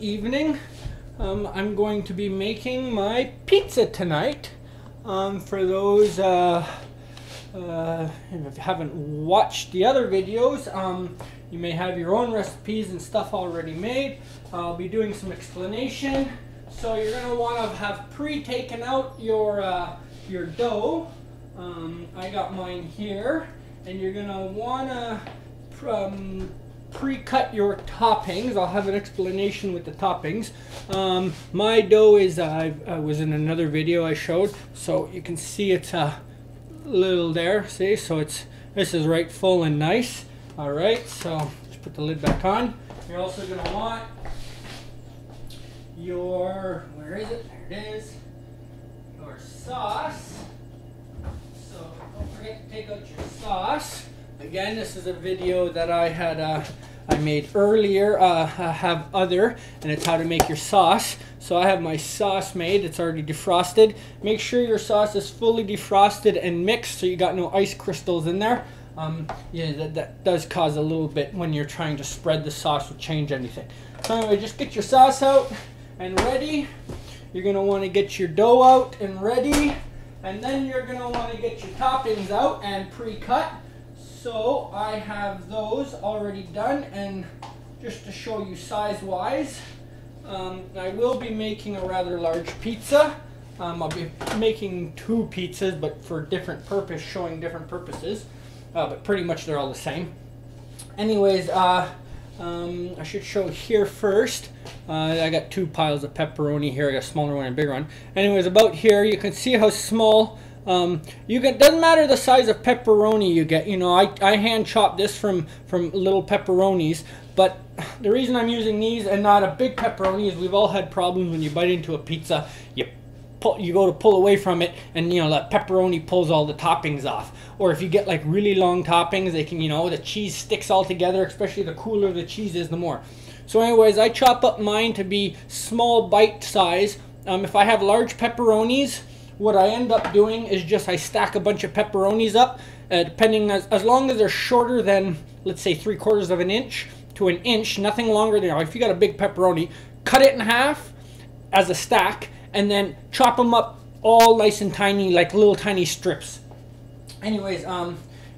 evening. I'm going to be making my pizza tonight. For those if you haven't watched the other videos, you may have your own recipes and stuff already made. I'll be doing some explanation. So you're going to want to have pre-taken out your dough. I got mine here, and you're going to want to pre-cut your toppings. I'll have an explanation with the toppings. My dough is, I was in another video I showed, so you can see it's a little there, see, so this is right full and nice. All right, so just put the lid back on. You're also going to want your, where is it? There it is. Your sauce. So don't forget to take out your sauce. Again, this is a video that I had I made earlier. I have other, and it's how to make your sauce. So I have my sauce made. It's already defrosted. Make sure your sauce is fully defrosted and mixed, so you got no ice crystals in there. Yeah, that does cause a little bit when you're trying to spread the sauce or change anything. So anyway, just get your sauce out and ready. You're going to want to get your dough out and ready, and then you're going to want to get your toppings out and pre-cut. So I have those already done, and just to show you size-wise, I will be making a rather large pizza. I'll be making 2 pizzas, but for different purpose, showing different purposes, but pretty much they're all the same. Anyways, I should show here first. I got 2 piles of pepperoni here. I got a smaller one and a bigger one. Anyways, about here, you can see how small. Doesn't matter the size of pepperoni you get. You know, I hand chop this from little pepperonis, but the reason I'm using these and not a big pepperoni is we've all had problems when you bite into a pizza. You go to pull away from it, and you know that pepperoni pulls all the toppings off. Or if you get like really long toppings, they can, you know, the cheese sticks all together. Especially the cooler the cheese is, the more. So anyways, I chop up mine to be small bite size. If I have large pepperonis, what I end up doing is just I stack a bunch of pepperonis up, depending as long as they're shorter than, let's say, 3/4 of an inch to an inch, nothing longer than, if you got a big pepperoni, cut it in half as a stack, and then chop them up all nice and tiny, like little tiny strips. Anyways,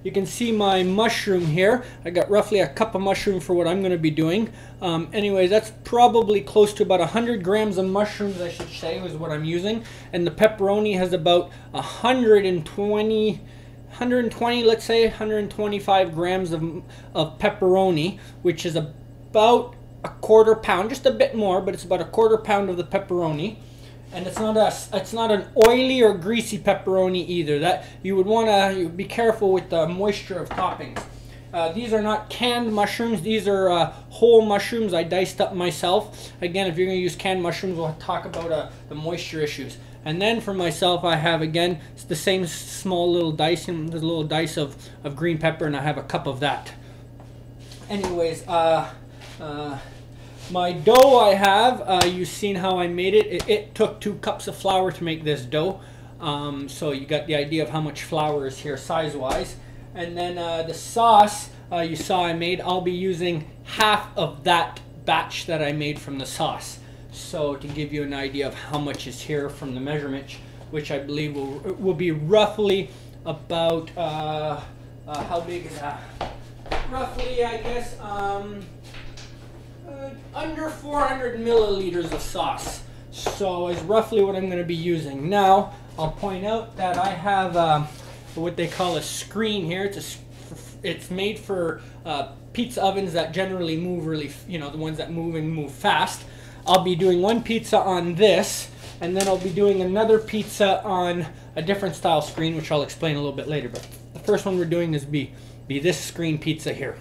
you can see my mushroom here. I got roughly a cup of mushroom for what I'm going to be doing. Anyways, that's probably close to about 100 grams of mushrooms, I should say, is what I'm using. And the pepperoni has about 120, let's say 125 grams of pepperoni, which is about a 1/4 pound, just a bit more, but it's about a 1/4 pound of the pepperoni. And it's not an oily or greasy pepperoni either. That you would want to be careful with the moisture of toppings. These are not canned mushrooms. These are whole mushrooms I diced up myself. Again, if you're going to use canned mushrooms, we'll talk about the moisture issues. And then for myself, I have, again, it's the same small little dice. And there's a little dice of green pepper, and I have a cup of that. Anyways, my dough I have, you've seen how I made it. It took 2 cups of flour to make this dough. So you got the idea of how much flour is here size-wise. And then the sauce you saw I made, I'll be using half of that batch that I made from the sauce. So to give you an idea of how much is here from the measurement, which I believe will be roughly about, how big is that? Roughly, I guess, under 400 milliliters of sauce. So is roughly what I'm going to be using. Now, I'll point out that I have what they call a screen here. It's made for pizza ovens that generally move really, you know, the ones that move and move fast. I'll be doing one pizza on this, and then I'll be doing another pizza on a different style screen, which I'll explain a little bit later. But the first one we're doing is be this screen pizza here.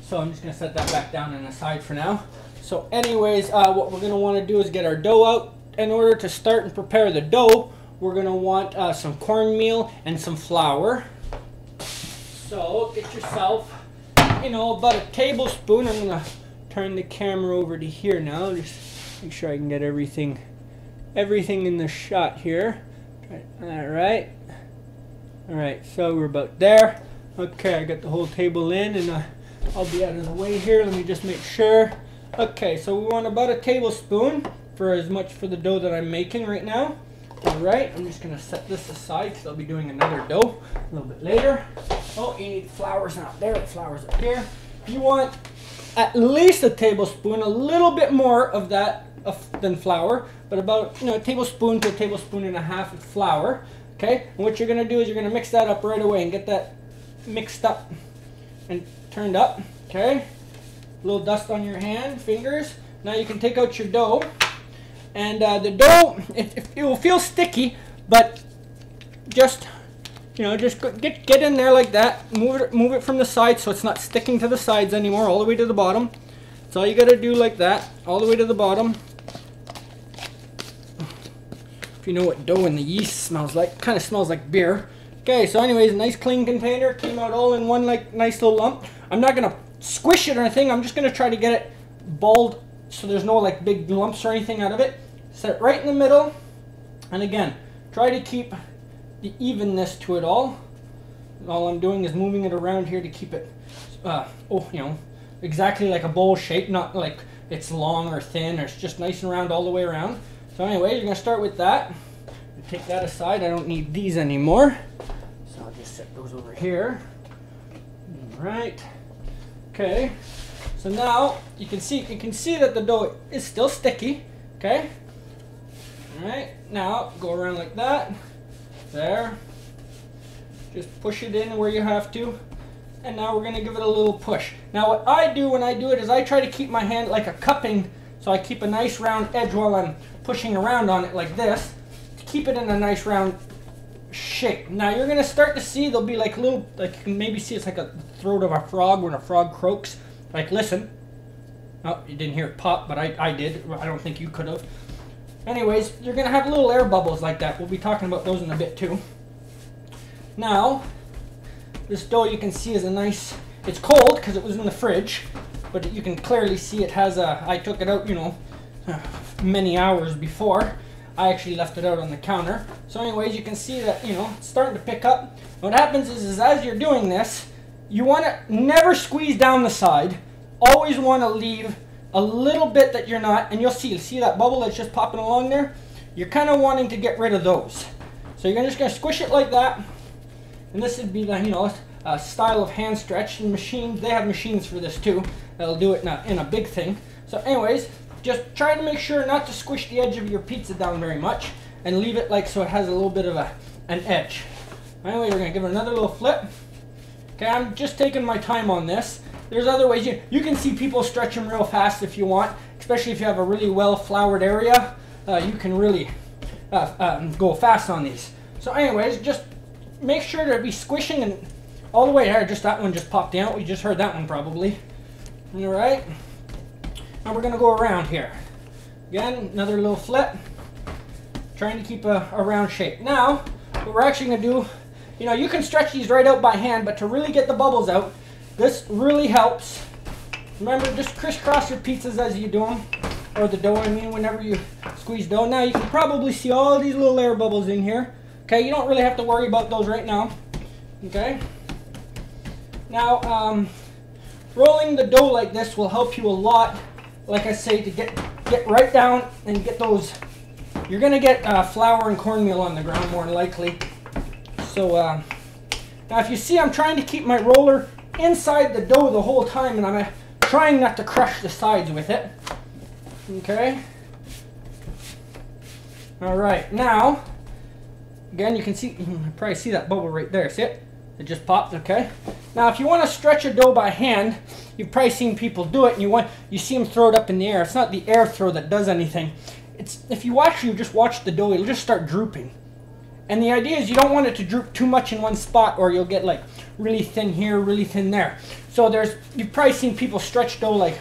So I'm just going to set that back down and aside for now. So anyways, what we're going to want to do is get our dough out. In order to start and prepare the dough, we're going to want some cornmeal and some flour. So get yourself, you know, about a tablespoon. I'm going to turn the camera over to here now. Just make sure I can get everything in the shot here. All right. All right, so we're about there. Okay, I got the whole table in, and I'll be out of the way here. Let me just make sure. Okay, so we want about a tablespoon for as much for the dough that I'm making right now. All right, I'm just gonna set this aside because I'll be doing another dough a little bit later. Oh, you need flour's not there, flour's up here. You want at least a tablespoon, a little bit more of that than flour, but about a tablespoon to a tablespoon and a half of flour. Okay, and what you're gonna do is you're gonna mix that up right away and get that mixed up and turned up. Okay, a little dust on your hand, fingers. Now you can take out your dough, and the dough it will feel sticky, but just just get in there like that. Move it from the side so it's not sticking to the sides anymore, all the way to the bottom. That's all you got to do, like that, all the way to the bottom. If you know what dough and the yeast smells like, kind of smells like beer. Okay, so anyways, nice clean container, came out all in one like nice little lump. I'm not gonna squish it or anything. I'm just gonna try to get it balled so there's no like big lumps or anything out of it. Set it right in the middle, and again, try to keep the evenness to it all. All I'm doing is moving it around here to keep it, exactly like a bowl shape, not like it's long or thin, or it's just nice and round all the way around. So anyway, you're gonna start with that. Take that aside. I don't need these anymore, so I'll just set those over here. All right. Okay. So now you can see that the dough is still sticky. Okay. All right. Now go around like that. There. Just push it in where you have to. And now we're going to give it a little push. Now what I do when I do it is I try to keep my hand like a cupping, so I keep a nice round edge while I'm pushing around on it like this, to keep it in a nice round shape. Now you're going to start to see there'll be like little, like you can maybe see it's like a throat of a frog when a frog croaks. Like listen. Oh, you didn't hear it pop, but I did. I don't think you could have. Anyways, you're going to have little air bubbles like that. We'll be talking about those in a bit too. Now, this dough you can see is a nice, it's cold because it was in the fridge, but you can clearly see it has a, I took it out, many hours before. I actually left it out on the counter. So anyways, you can see that, it's starting to pick up. What happens is as you're doing this, you want to never squeeze down the side. Always want to leave a little bit that you're not, and you'll see that bubble that's just popping along there? You're kind of wanting to get rid of those. So you're just going to squish it like that. And this would be the, style of hand stretch. And machines, they have machines for this too. That'll do it in a big thing. So anyways, just try to make sure not to squish the edge of your pizza down very much, and leave it like so it has a little bit of an edge. Anyway, we're going to give it another little flip. Okay, I'm just taking my time on this. There's other ways. You can see people stretch them real fast if you want, especially if you have a really well floured area. You can really go fast on these. So anyways, just make sure to be squishing and all the way there. Just that one just popped out. We just heard that one probably. All right. Now we're going to go around here. Again, another little flip. Trying to keep a round shape. Now, what we're actually going to do, you can stretch these right out by hand, but to really get the bubbles out, this really helps. Remember, just crisscross your pizzas as you do them, or the dough, whenever you squeeze dough. Now you can probably see all these little air bubbles in here. Okay, you don't really have to worry about those right now. Okay. Now, rolling the dough like this will help you a lot, like I say, to get right down and get those. You're gonna get flour and cornmeal on the ground more than likely. So now if you see, I'm trying to keep my roller inside the dough the whole time, and I'm trying not to crush the sides with it. Okay. All right. Now, again, you can see, you can probably see that bubble right there. See it? It just popped. Okay. Now, if you want to stretch a dough by hand, you've probably seen people do it, and you see them throw it up in the air. It's not the air throw that does anything. It's if you just watch the dough, it'll just start drooping. And the idea is you don't want it to droop too much in one spot, or you'll get like really thin here, really thin there. So you've probably seen people stretch dough like,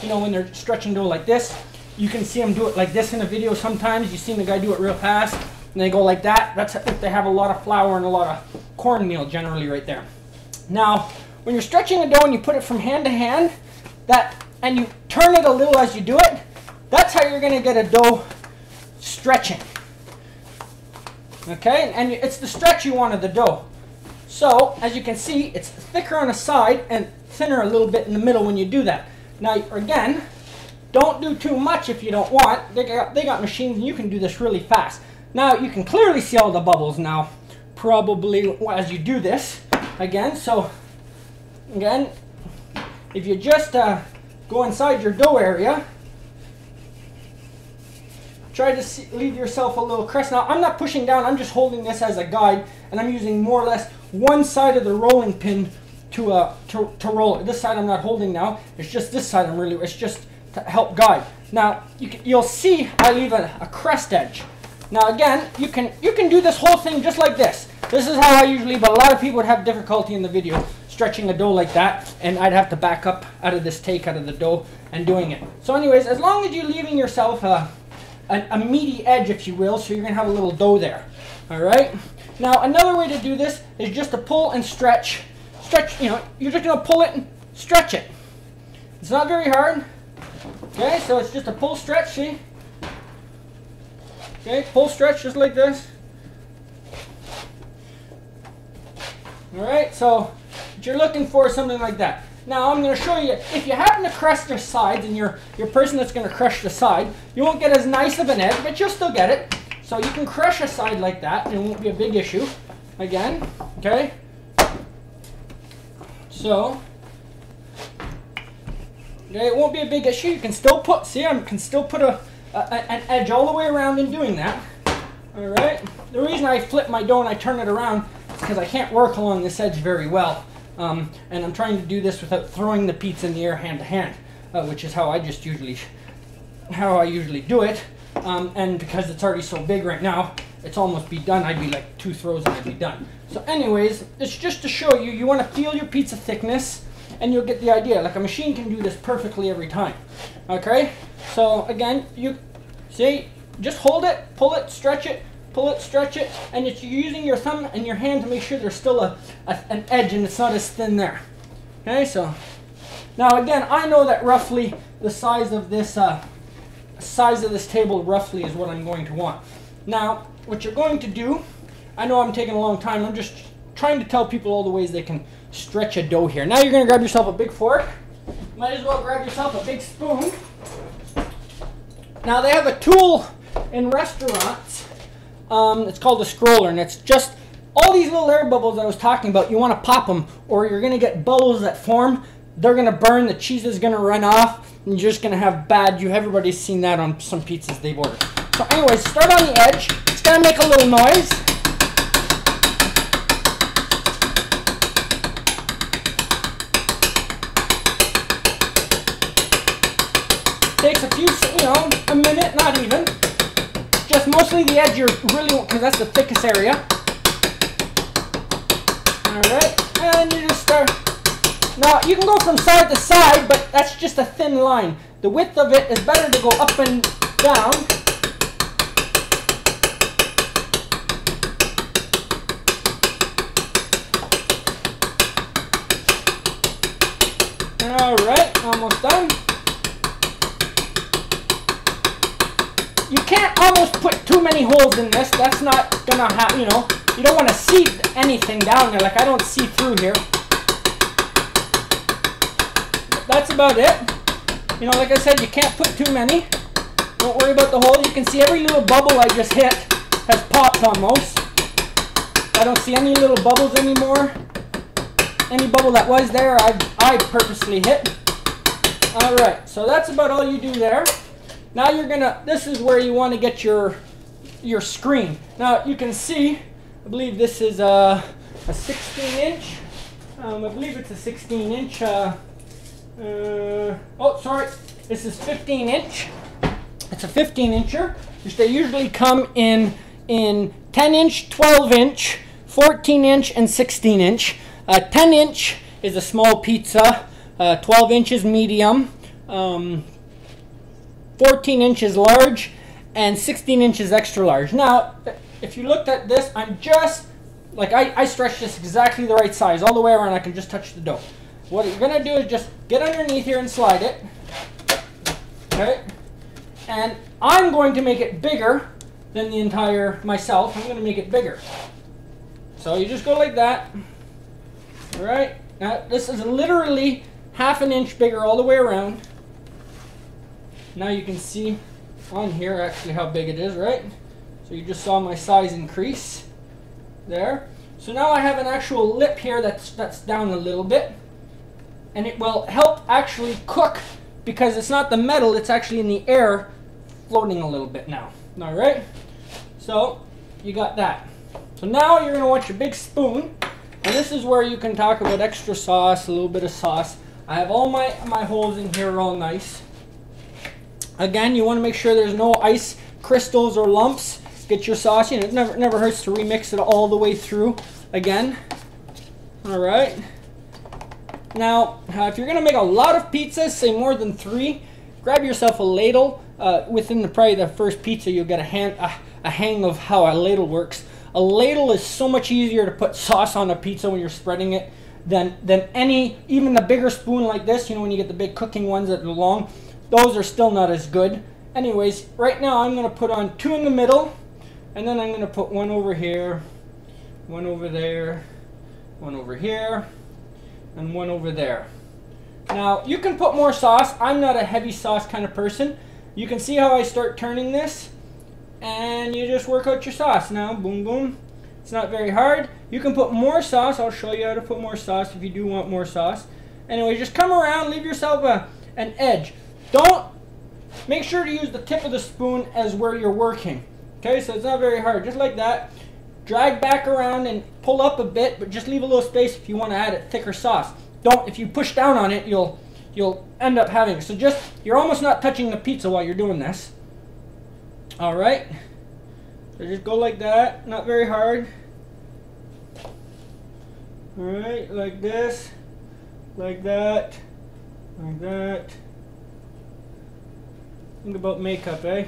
when they're stretching dough like this. You can see them do it like this in a video sometimes. You've seen the guy do it real fast, and they go like that. That's if they have a lot of flour and a lot of cornmeal generally right there. Now, when you're stretching a dough and you put it from hand to hand, and you turn it a little as you do it, that's how you're going to get a dough stretching. Okay, and it's the stretch you want of the dough. So, as you can see, it's thicker on the side and thinner a little bit in the middle when you do that. Now, again, Don't do too much if you don't want. They got machines and you can do this really fast. Now you can clearly see all the bubbles now, probably as you do this again. So again, if you just go inside your dough area, try to leave yourself a little crest. Now I'm not pushing down, I'm just holding this as a guide, and I'm using more or less one side of the rolling pin to roll it. This side I'm not holding now, it's just this side it's just to help guide. Now you'll see I leave a crest edge. Now again, you can do this whole thing just like this. This is how I usually, but a lot of people would have difficulty in the video stretching a dough like that, and I'd have to back up out of this take out of the dough and doing it. So anyways, as long as you're leaving yourself a meaty edge, if you will, so you're going to have a little dough there. All right? Now, another way to do this is just to pull and stretch. You know, you're just going to pull it and stretch it. It's not very hard. Okay, so it's just a pull, stretch, see? Okay, pull, stretch, just like this. All right, so what you're looking for is something like that. Now I'm going to show you, if you happen to crest your sides and you're person that's going to crush the side, you won't get as nice of an edge, but you'll still get it. So you can crush a side like that and it won't be a big issue. Again, okay? So, okay, it won't be a big issue. You can still put, see, I can still put an edge all the way around in doing that. All right? The reason I flip my dough and I turn it around is because I can't work along this edge very well. And I'm trying to do this without throwing the pizza in the air hand to hand, which is how I usually do it. And because it's already so big right now, it's almost be done. I'd be like 2 throws and I'd be done. So anyways, it's just to show you, you want to feel your pizza thickness and you'll get the idea. Like a machine can do this perfectly every time. Okay? So again, you see, just hold it, pull it, stretch it, pull it, stretch it, and you're using your thumb and your hand to make sure there's still an edge and it's not as thin there. Okay, so now again, I know that roughly the size of this table roughly is what I'm going to want. Now, what you're going to do, I know I'm taking a long time, I'm just trying to tell people all the ways they can stretch a dough here. Now you're going to grab yourself a big fork. Might as well grab yourself a big spoon. Now they have a tool in restaurants. It's called a scroller, and it's just all these little air bubbles I was talking about. You want to pop them, or you're going to get bubbles that form. They're going to burn, the cheese is going to run off, and you're just going to have everybody's seen that on some pizzas they've ordered. So anyways, start on the edge. It's going to make a little noise. Takes a few, a minute, not even. Just mostly the edge, because that's the thickest area. Alright, and you just start. Now, you can go from side to side, but that's just a thin line. The width of it is better to go up and down. Alright, almost done. You can't almost put too many holes in this. That's not gonna happen, you don't want to see anything down there. Like I don't see through here. That's about it. Like I said, you can't put too many. Don't worry about the hole. You can see every little bubble I just hit has popped almost. I don't see any little bubbles anymore. Any bubble that was there, I purposely hit. Alright, so that's about all you do there. Now this is where you want to get your screen. Now you can see, I believe this is a 16 inch. I believe it's a 16 inch. Oh, sorry, this is 15 inch. It's a 15 incher. They usually come in 10 inch, 12 inch, 14 inch, and 16 inch. 10 inch is a small pizza. 12 inches medium. 14 inches large, and 16 inches extra large. Now, if you looked at this, I'm just, I stretched this exactly the right size, all the way around. I can just touch the dough. What you're going to do is just get underneath here and slide it. Okay? And I'm going to make it bigger than the entire myself. I'm going to make it bigger. So you just go like that. Alright? Now, this is literally half an inch bigger all the way around. Now you can see on here actually how big it is, right? So you just saw my size increase there. So now I have an actual lip here that's down a little bit, and it will help actually cook because it's not the metal, it's actually in the air floating a little bit now. All right, so you got that. So now you're gonna want your big spoon, and this is where you can talk about extra sauce, a little bit of sauce. I have all my holes in here all nice. Again, you want to make sure there's no ice crystals or lumps. Get your sauce, you know, it never hurts to remix it all the way through again. All right. Now, if you're going to make a lot of pizzas, say more than 3, grab yourself a ladle. Within probably the first pizza, you'll get a hang of how a ladle works. A ladle is so much easier to put sauce on a pizza when you're spreading it than even the bigger spoon like this, you know, when you get the big cooking ones that are long, those are still not as good. Anyways, right now I'm going to put on 2 in the middle, and then I'm going to put 1 over here, 1 over there, 1 over here, and 1 over there. Now, you can put more sauce. I'm not a heavy sauce kind of person. You can see how I start turning this, and you just work out your sauce. Now, boom, boom. It's not very hard. You can put more sauce. I'll show you how to put more sauce if you do want more sauce. Anyway, just come around, leave yourself an edge. Make sure to use the tip of the spoon as where you're working. Okay, so it's not very hard. Just like that. Drag back around and pull up a bit, but just leave a little space if you want to add a thicker sauce. If you push down on it, you'll end up having it. So you're almost not touching the pizza while you're doing this. All right. So just go like that, not very hard. All right, like this, like that, like that. Think about makeup, eh?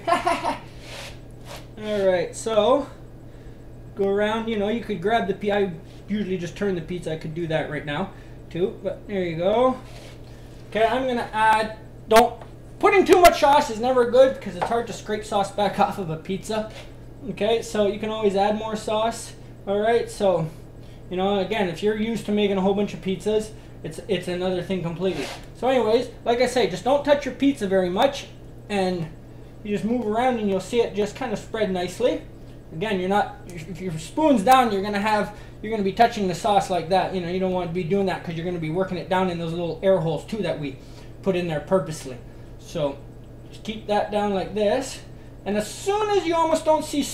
All right, so go around. You know, you could grab the pizza. I usually just turn the pizza. I could do that right now too, but there you go. Okay, I'm gonna add. Putting too much sauce is never good because it's hard to scrape sauce back off of a pizza. Okay, so you can always add more sauce. All right, so you know, again, if you're used to making a whole bunch of pizzas, it's another thing completely. So anyways, like I say, just don't touch your pizza very much, and you just move around and you'll see it just kind of spread nicely. Again, if your spoon's down, you're gonna be touching the sauce like that. You know, you don't want to be doing that because you're gonna be working it down in those little air holes too that we put in there purposely. So just keep that down like this, and as soon as you almost don't see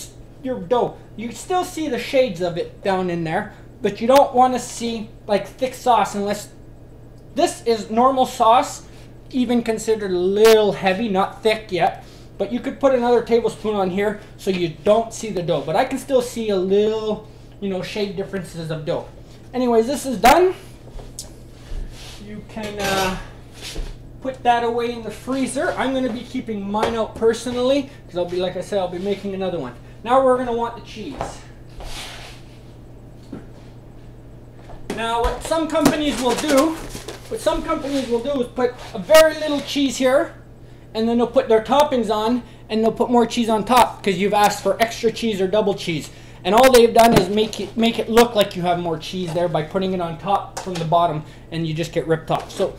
your dough, you still see the shades of it down in there, but you don't want to see like thick sauce unless this is normal sauce, even considered a little heavy, not thick yet. But you could put another tablespoon on here so you don't see the dough, but I can still see a little, you know, shade differences of dough. Anyways, this is done. You can put that away in the freezer. I'm going to be keeping mine out personally because I'll be, like I said, I'll be making another one. Now we're going to want the cheese. Now what some companies will do is put a very little cheese here, and then they'll put their toppings on, and they'll put more cheese on top because you've asked for extra cheese or double cheese. And all they've done is make it look like you have more cheese there by putting it on top from the bottom, and you just get ripped off. So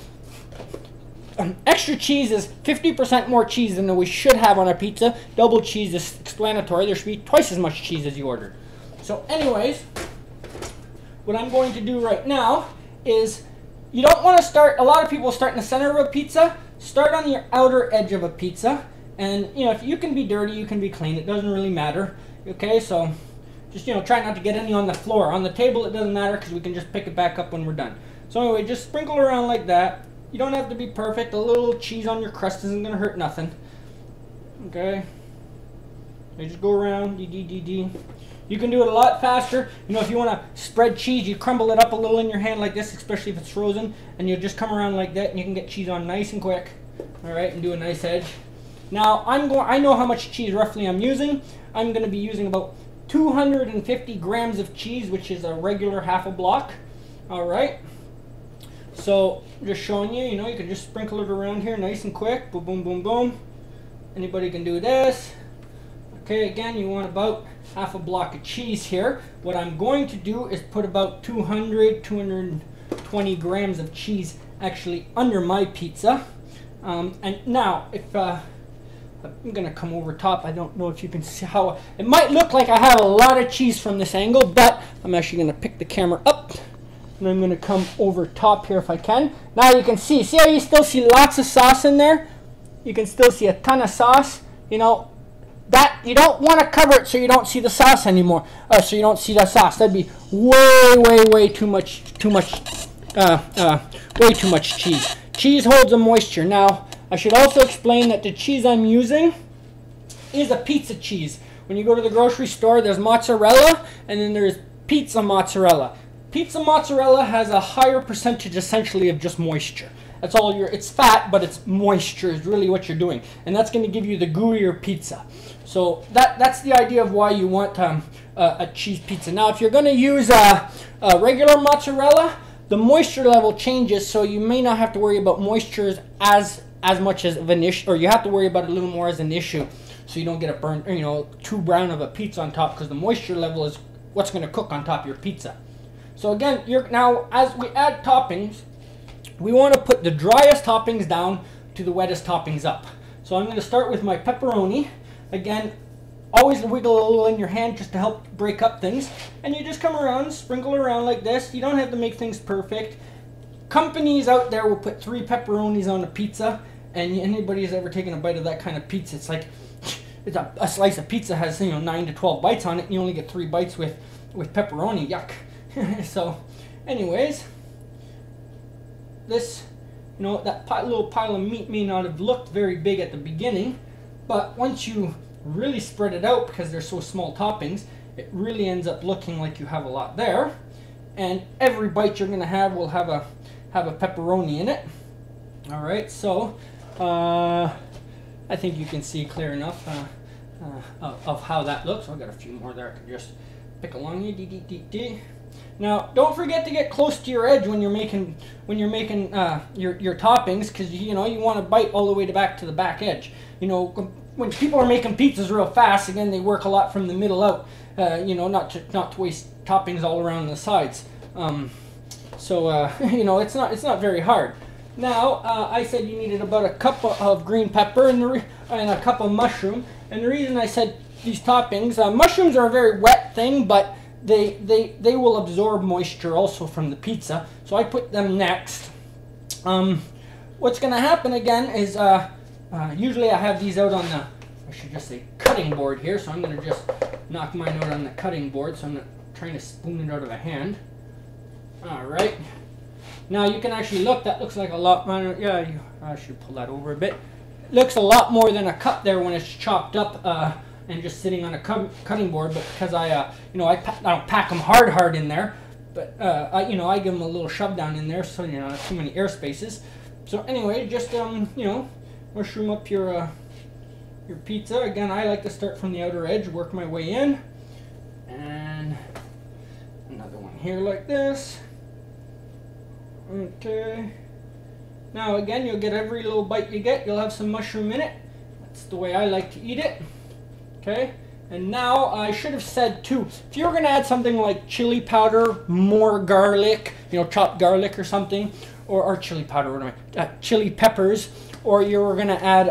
extra cheese is 50% more cheese than we should have on our pizza. Double cheese is explanatory. There should be twice as much cheese as you ordered. So anyways, what I'm going to do right now is, you don't want to start, a lot of people start in the center of a pizza. Start on the outer edge of a pizza, and you know, if you can be dirty, you can be clean. It doesn't really matter. Okay, so just, you know, try not to get any on the floor. On the table, it doesn't matter because we can just pick it back up when we're done. So anyway, just sprinkle around like that. You don't have to be perfect. A little cheese on your crust isn't gonna hurt nothing. Okay, you just go around. You can do it a lot faster. You know, if you want to spread cheese, you crumble it up a little in your hand like this, especially if it's frozen, and you just come around like that, and you can get cheese on nice and quick. All right, and do a nice edge. Now I know how much cheese roughly I'm using. I'm going to be using about 250 grams of cheese, which is a regular half a block. All right. So just showing you, you know, you can just sprinkle it around here nice and quick. Boom, boom, boom, boom. Anybody can do this. Okay, again, you want about half a block of cheese here. What I'm going to do is put about 220 grams of cheese actually under my pizza. And now, if I'm gonna come over top. I don't know if you can see how it might look like I have a lot of cheese from this angle, but I'm actually gonna pick the camera up and I'm gonna come over top here if I can. Now you can see how you still see lots of sauce in there? You can still see a ton of sauce. You know, that you don't want to cover it so you don't see the sauce anymore. So you don't see the sauce. That'd be way too much way too much cheese. Cheese holds a moisture. Now, I should also explain that the cheese I'm using is a pizza cheese. When you go to the grocery store, there's mozzarella and then there's pizza mozzarella. Pizza mozzarella has a higher percentage essentially of just moisture. That's all it's fat, but it's moisture is really what you're doing. And that's going to give you the gooier pizza. So that's the idea of why you want a cheese pizza. Now, if you're going to use a regular mozzarella, the moisture level changes, so you may not have to worry about moisture as much as an issue, or you have to worry about it a little more as an issue, so you don't get a burnt, you know, too brown of a pizza on top, because the moisture level is what's going to cook on top of your pizza. So again, now as we add toppings, we want to put the driest toppings down to the wettest toppings up. So I'm going to start with my pepperoni. Again, always wiggle a little in your hand just to help break up things. And you just come around, sprinkle around like this. You don't have to make things perfect. Companies out there will put 3 pepperonis on a pizza. And anybody who's ever taken a bite of that kind of pizza, it's like a slice of pizza has, you know, 9 to 12 bites on it. And you only get 3 bites with pepperoni. Yuck. So, anyways, this, you know, that little pile of meat may not have looked very big at the beginning, but once you really spread it out, because they're so small toppings, it really ends up looking like you have a lot there. And every bite you're gonna have will have a pepperoni in it. All right, so I think you can see clear enough of how that looks. I've got a few more there. I can just pick along here. Now, don't forget to get close to your edge when you're making your toppings, because you know you want to bite all the way back to the back edge. You know, when people are making pizzas real fast, again, they work a lot from the middle out. You know, not to waste toppings all around the sides. You know, it's not very hard. Now, I said you needed about a cup of green pepper and a cup of mushroom. And the reason I said these toppings, mushrooms are a very wet thing, but they will absorb moisture also from the pizza, so I put them next. What's going to happen again is usually I have these out on the, I should just say, cutting board here, so I'm going to just knock mine out on the cutting board, so I'm not trying to spoon it out of a hand. Alright, now you can actually look, that looks like a lot, yeah, I should pull that over a bit. It looks a lot more than a cup there when it's chopped up and just sitting on a cutting board, but because I don't pack them hard in there, but I give them a little shove down in there, so you know, not too many air spaces. So anyway, just you know, mushroom up your pizza. Again, I like to start from the outer edge, work my way in, and another one here like this. Okay. Now again, you'll get every little bite you get, you'll have some mushroom in it. That's the way I like to eat it. Okay, and now I should have said too, if you're going to add something like chili powder, more garlic, you know, chopped garlic or something, or chili powder, what am I, chili peppers, or you were going to add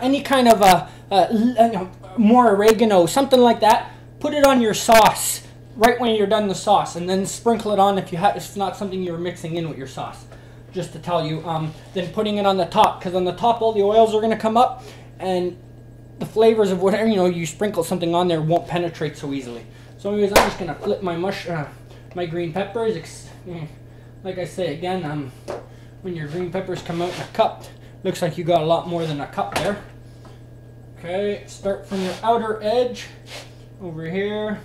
any kind of more oregano, something like that, put it on your sauce right when you're done the sauce, and then sprinkle it on if it's not something you're mixing in with your sauce. Just to tell you, then putting it on the top, because on the top all the oils are going to come up, and the flavors of whatever, you know, you sprinkle something on there won't penetrate so easily. So anyways, I'm just going to flip my my green peppers. Like I say again, when your green peppers come out in a cup, looks like you got a lot more than a cup there. Okay, start from your outer edge over here.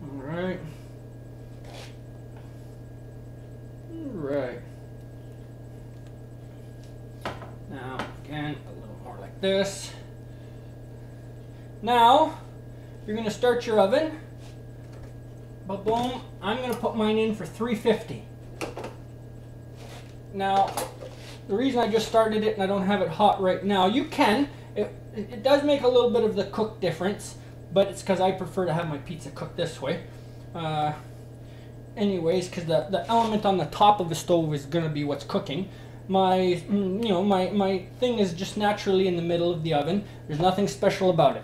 Alright. Alright. Now, again, a little more like this. Now, you're going to start your oven. Boom. I'm going to put mine in for 350. Now, the reason I just started it and I don't have it hot right now, you can. It does make a little bit of the cook difference, but it's because I prefer to have my pizza cooked this way. Anyways, because the element on the top of the stove is going to be what's cooking. my my thing is just naturally in the middle of the oven. There's nothing special about it.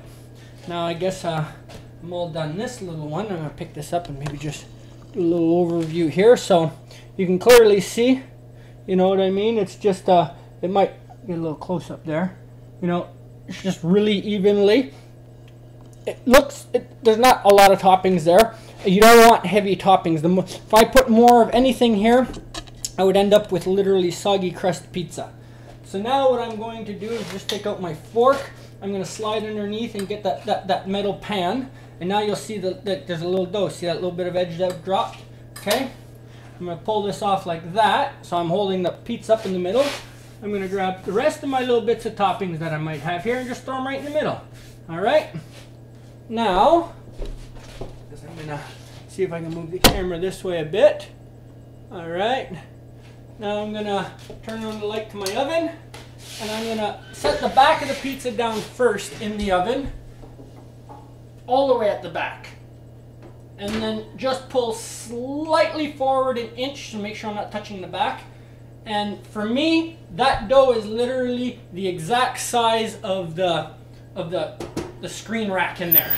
Now I guess I'm all done this little one. I'm gonna pick this up and maybe just do a little overview here, so you can clearly see. You know what I mean? It's just it might get a little close up there. You know, it's just really evenly. There's not a lot of toppings there. You don't want heavy toppings. If I put more of anything here, I would end up with literally soggy crust pizza. So now what I'm going to do is just take out my fork. I'm going to slide underneath and get that metal pan. And now you'll see that there's a little dough. See that little bit of edge that dropped? Okay. I'm going to pull this off like that. So I'm holding the pizza up in the middle. I'm going to grab the rest of my little bits of toppings that I might have here and just throw them right in the middle. All right. Now, I'm going to see if I can move the camera this way a bit. All right. Now I'm going to turn on the light to my oven, and I'm going to set the back of the pizza down first in the oven, all the way at the back. And then just pull slightly forward an inch to make sure I'm not touching the back. And for me, that dough is literally the exact size of the screen rack in there.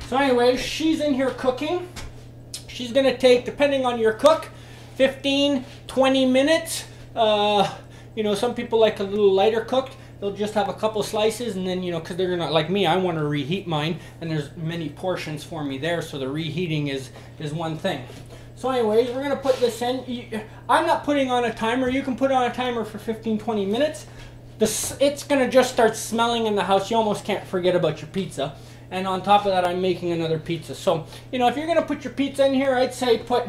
So anyway, she's in here cooking. She's going to take, depending on your cook, 15, 20 minutes. You know, some people like a little lighter cooked. They'll just have a couple slices, and then, you know, because they're not like me, I want to reheat mine, and there's many portions for me there, so the reheating is one thing. So anyways, we're going to put this in. I'm not putting on a timer. You can put on a timer for 15, 20 minutes. It's going to just start smelling in the house. You almost can't forget about your pizza. And on top of that, I'm making another pizza. So, you know, if you're going to put your pizza in here, I'd say put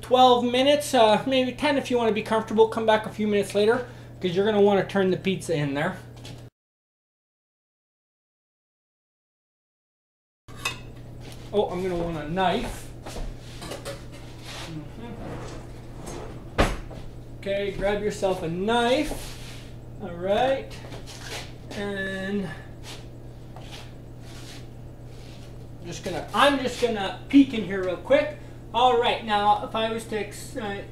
12 minutes, maybe 10 if you want to be comfortable. Come back a few minutes later, because you're going to want to turn the pizza in there. Oh, I'm going to want a knife. Okay, grab yourself a knife. All right. And I'm just gonna peek in here real quick. All right, now if I was to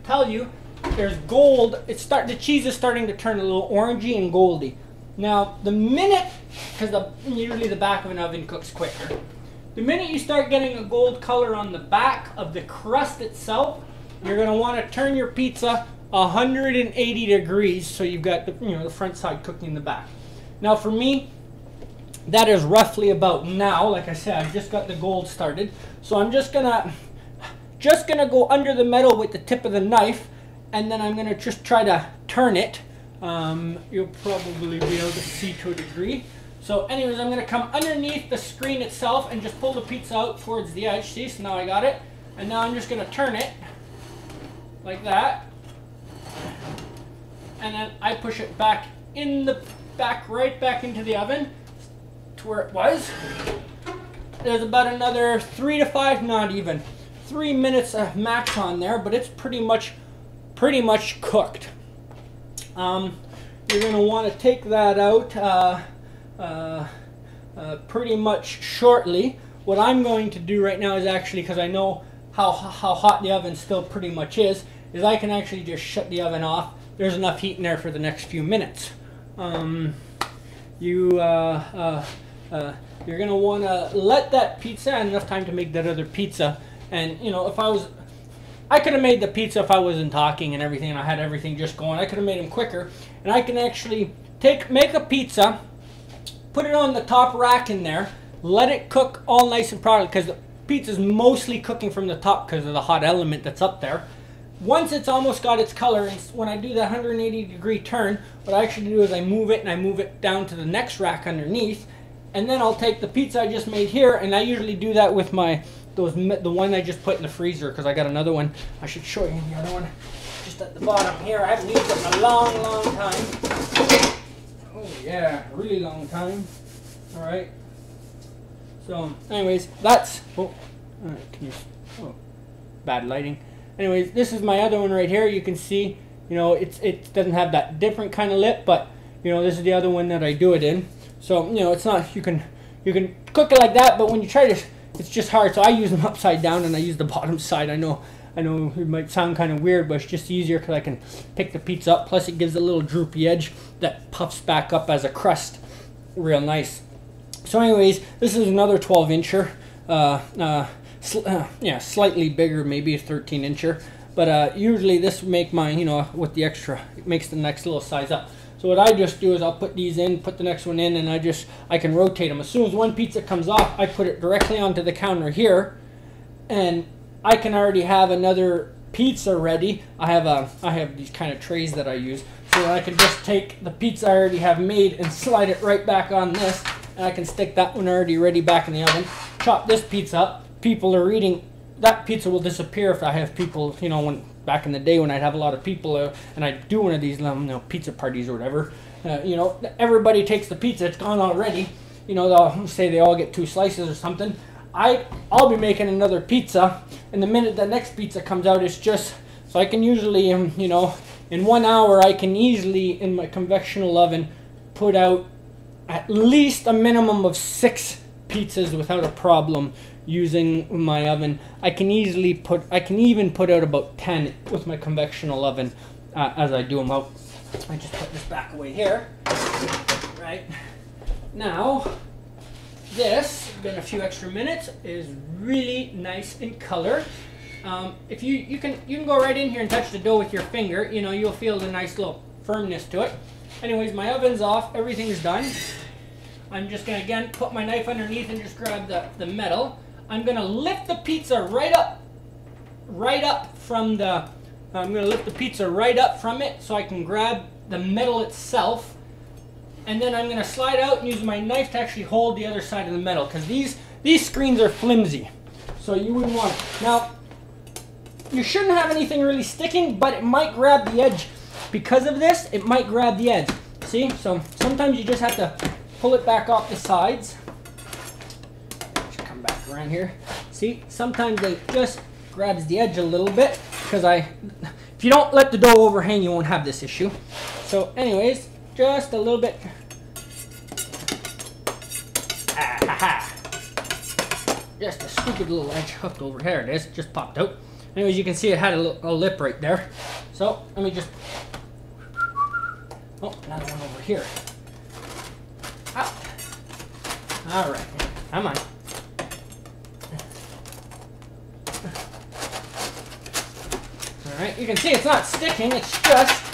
tell you, there's gold. The cheese is starting to turn a little orangey and goldy. Now, the minute, because usually the back of an oven cooks quicker, the minute you start getting a gold color on the back of the crust itself, you're gonna want to turn your pizza 180 degrees, so you've got the front side cooking in the back. Now, for me, that is roughly about now. Like I said, I've just got the gold started, so I'm just gonna go under the metal with the tip of the knife, and then I'm gonna just try to turn it. You'll probably be able to see to a degree. So anyways, I'm gonna come underneath the screen itself and just pull the pizza out towards the edge. See, so now I got it, and now I'm just gonna turn it like that, and then I push it back in the back, right back into the oven to where it was. There's about another 3 to 5, not even 3 minutes of max on there, but it's pretty much cooked. You're going to want to take that out pretty much shortly. What I'm going to do right now is actually, because I know how hot the oven still pretty much is I can actually just shut the oven off. There's enough heat in there for the next few minutes. You're going to want to let that pizza, and enough time to make that other pizza. And, you know, I could have made the pizza if I wasn't talking and everything, and I had everything just going. I could have made them quicker. And I can actually make a pizza, put it on the top rack in there, let it cook all nice and properly, because the pizza's mostly cooking from the top because of the hot element that's up there. Once it's almost got its color, and when I do the 180 degree turn, what I actually do is I move it, and I move it down to the next rack underneath, and then I'll take the pizza I just made here, and I usually do that with the one I just put in the freezer, because I got another one. I should show you the other one, just at the bottom here. I haven't used it in a long time. Oh yeah, really long time. All right. So, anyways, that's bad lighting. Anyways, this is my other one right here. You can see, you know, it doesn't have that different kind of lip, but you know, this is the other one that I do it in. So, you know, it's not, you can cook it like that, but when you try to, it's just hard. So I use them upside down, and I use the bottom side. I know I know it might sound kind of weird, but it's just easier because I can pick the pizza up. Plus it gives a little droopy edge that puffs back up as a crust. Real nice. So anyways, this is another 12-incher. Yeah, slightly bigger, maybe a 13-incher. But usually this would make mine, you know, with the extra, it makes the next little size up. So what I just do is I'll put these in, put the next one in, and I can rotate them. As soon as one pizza comes off, I put it directly onto the counter here, and I can already have another pizza ready. I have these kind of trays that I use, so I can just take the pizza I already have made and slide it right back on this, and I can stick that one already ready back in the oven. Chop this pizza up. People are eating. That pizza will disappear if I have people, you know, when back in the day when I'd have a lot of people and I'd do one of these, you know, pizza parties or whatever, you know, everybody takes the pizza, it's gone already, you know, they'll say they all get 2 slices or something. I'll be making another pizza, and the minute the next pizza comes out, it's just, so I can usually, you know, in 1 hour, I can easily, in my convectional oven, put out at least a minimum of 6 pizzas without a problem using my oven. I can even put out about 10 with my convectional oven as I do them out. I just put this back away here. Right now, this, been a few extra minutes, is really nice in color. If you can go right in here and touch the dough with your finger, you know, you'll feel the nice little firmness to it. Anyways, my oven's off, everything's done. I'm just gonna again put my knife underneath and just grab the metal. I'm gonna lift the pizza right up from the. I'm gonna lift the pizza right up from it so I can grab the metal itself, and then I'm gonna slide out and use my knife to actually hold the other side of the metal, because these screens are flimsy, so you wouldn't want it. Now, you shouldn't have anything really sticking, but it might grab the edge. Because of this, it might grab the edge. See? So sometimes you just have to pull it back off the sides. Come back around here. See, sometimes it just grabs the edge a little bit, because if you don't let the dough overhang, you won't have this issue. So anyways, just a little bit. Just a stupid little edge hooked over here. It is, just popped out. Anyways, you can see it had a lip right there. So let me just, oh, another one over here. Out. All right, come on. All right, you can see it's not sticking. It's just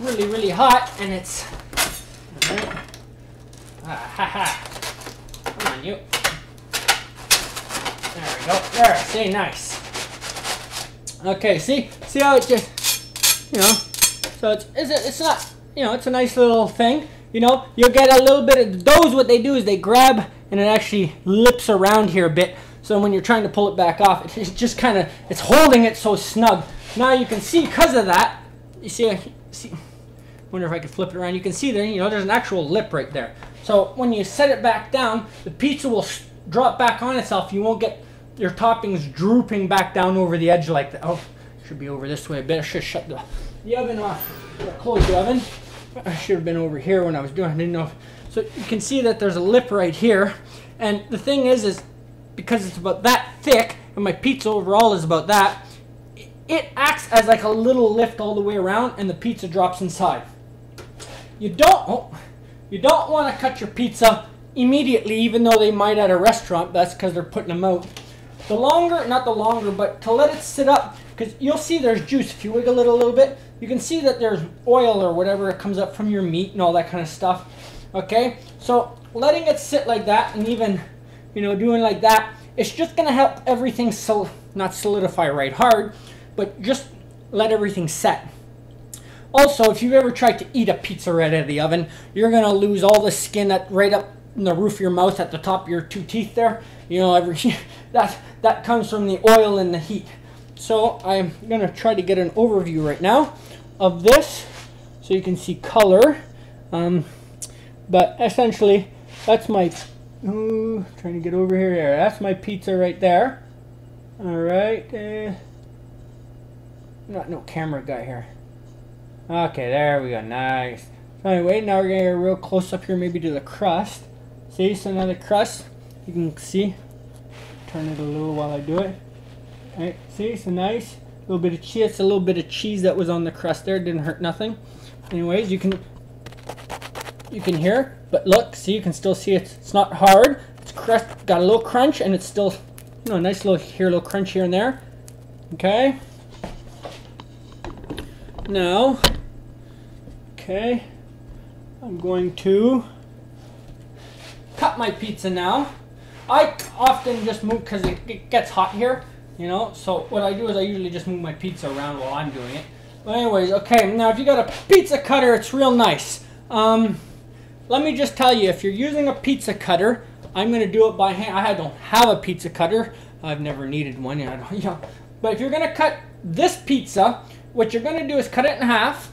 really, really hot, and it's. All right. Come on, you. There we go. There, see, nice. Okay, see how it just, you know. So it's not, you know, it's a nice little thing. You know, you'll get a little bit of the doughs. What they do is they grab and it actually lips around here a bit. So when you're trying to pull it back off, it's just kind of, it's holding it so snug. Now you can see, because of that, you see, wonder if I could flip it around. You can see there, you know, there's an actual lip right there. So when you set it back down, the pizza will drop back on itself. You won't get your toppings drooping back down over the edge like that. Oh, should be over this way a bit. I should shut the oven off, or close the oven. I should have been over here when I was doing it. I didn't know. So you can see that there's a lip right here. And the thing is because it's about that thick, and my pizza overall is about that, it acts as like a little lift all the way around, and the pizza drops inside. You don't want to cut your pizza immediately, even though they might at a restaurant. That's because they're putting them out. The longer, not the longer, but to let it sit up, because you'll see there's juice. If you wiggle it a little bit, you can see that there's oil or whatever it comes up from your meat and all that kind of stuff. Okay, so letting it sit like that, and even, you know, doing like that, it's just going to help everything not solidify right hard, but just let everything set. Also, if you've ever tried to eat a pizza right out of the oven, you're going to lose all the skin that right up in the roof of your mouth at the top of your 2 teeth there. You know, that comes from the oil and the heat. So I'm going to try to get an overview right now of this so you can see color. But essentially, that's my, trying to get over here. There, that's my pizza right there. All right. No camera guy here. Okay, there we go. Nice. So anyway, now we're going to get real close up here, maybe to the crust. See, so now the crust, you can see. Turn it a little while I do it. Okay, see, so nice. A little bit of cheese. It's a little bit of cheese that was on the crust there. Didn't hurt nothing. Anyways, you can hear, but look, see, you can still see it's not hard. It's crust, got a little crunch, and it's still, you know, nice little crunch here and there. Okay. Now, okay, I'm going to cut my pizza now. I often just move because it gets hot here, you know, so what I do is I usually just move my pizza around while I'm doing it. But anyways, okay, now if you got a pizza cutter, it's real nice. Let me just tell you, if you're using a pizza cutter, I'm going to do it by hand. I don't have a pizza cutter. I've never needed one. I don't, you know. But if you're going to cut this pizza, what you're going to do is cut it in half.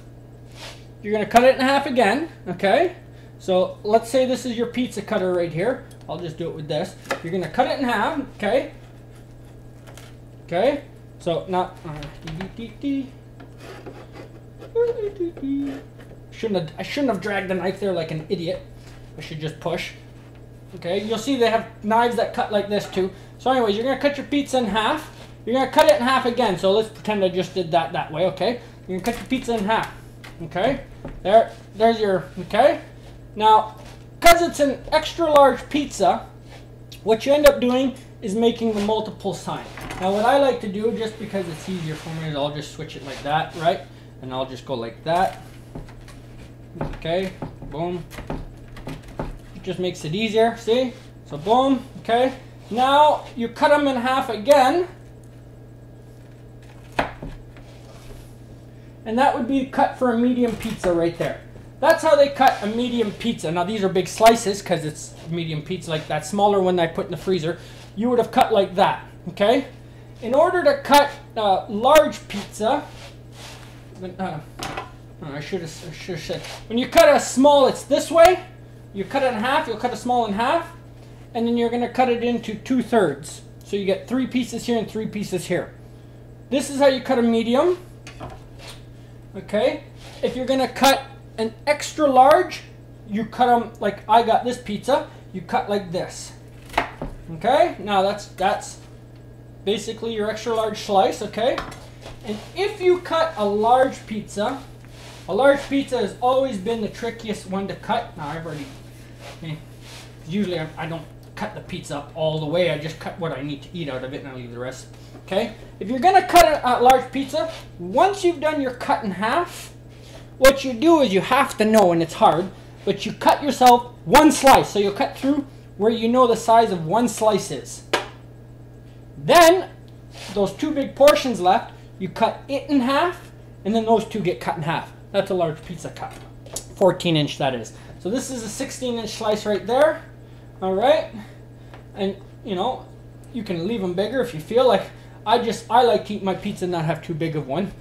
You're going to cut it in half again, okay? So let's say this is your pizza cutter right here. I'll just do it with this. You're going to cut it in half, okay? Okay? So now, I shouldn't have dragged the knife there like an idiot. I should just push. Okay, you'll see they have knives that cut like this too. So anyways, you're going to cut your pizza in half. You're going to cut it in half again. So let's pretend I just did that way, okay? You're going to cut your pizza in half. Okay? There's your, okay? Now, because it's an extra large pizza, what you end up doing is making the multiple sign. Now what I like to do, just because it's easier for me, is I'll just switch it like that, right? And I'll just go like that. Okay, boom. It just makes it easier, see? So boom, okay. Now you cut them in half again. And that would be cut for a medium pizza right there. That's how they cut a medium pizza. Now these are big slices because it's medium pizza, like that smaller one I put in the freezer. You would have cut like that, okay? In order to cut a large pizza, I should have said, when you cut a small, it's this way. You cut it in half, you'll cut a small in half, and then you're going to cut it into 2/3. So you get 3 pieces here and 3 pieces here. This is how you cut a medium. Okay? If you're going to cut an extra large, you cut them like I got this pizza, you cut like this. Okay? Now that's basically your extra large slice, okay? And if you cut a large pizza has always been the trickiest one to cut. Now I've already, usually I don't cut the pizza up all the way, I just cut what I need to eat out of it and I leave the rest. Okay? If you're gonna cut a large pizza, once you've done your cut in half, what you do is you have to know, and it's hard, but you cut yourself one slice. So you'll cut through where you know the size of one slice is. Then, those 2 big portions left, you cut it in half, and then those 2 get cut in half. That's a large pizza cut. 14-inch, that is. So this is a 16-inch slice right there. All right? And, you know, you can leave them bigger if you feel like. I like to eat my pizza and not have too big of one.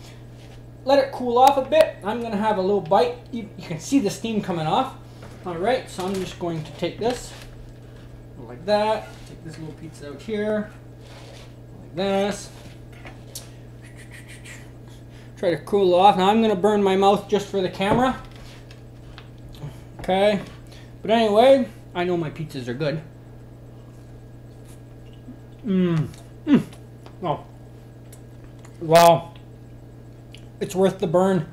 Let it cool off a bit. I'm going to have a little bite. You can see the steam coming off. All right, so I'm just going to take this like that. Take this little pizza out here like this. Try to cool it off. Now I'm going to burn my mouth just for the camera. Okay. But anyway, I know my pizzas are good. Oh. Wow. It's worth the burn.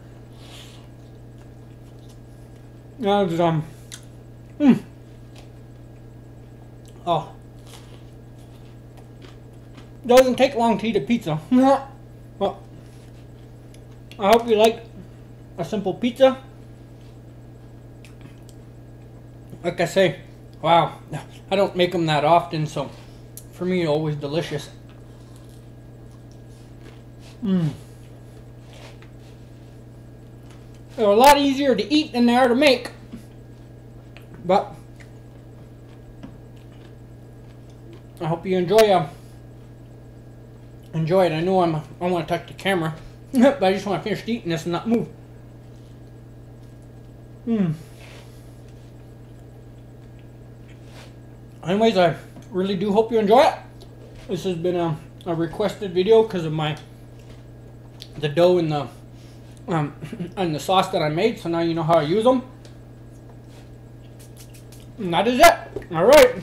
Oh. Doesn't take long to eat a pizza. Well, I hope you like a simple pizza. Like I say, wow, I don't make them that often, so for me, always delicious. They're a lot easier to eat than they are to make, but I hope you enjoy it. I know I want to touch the camera, but I just want to finish eating this and not move. Anyways, I really do hope you enjoy it. This has been a requested video because of the dough and the sauce that I made. So now you know how I use them. And that is it. All right.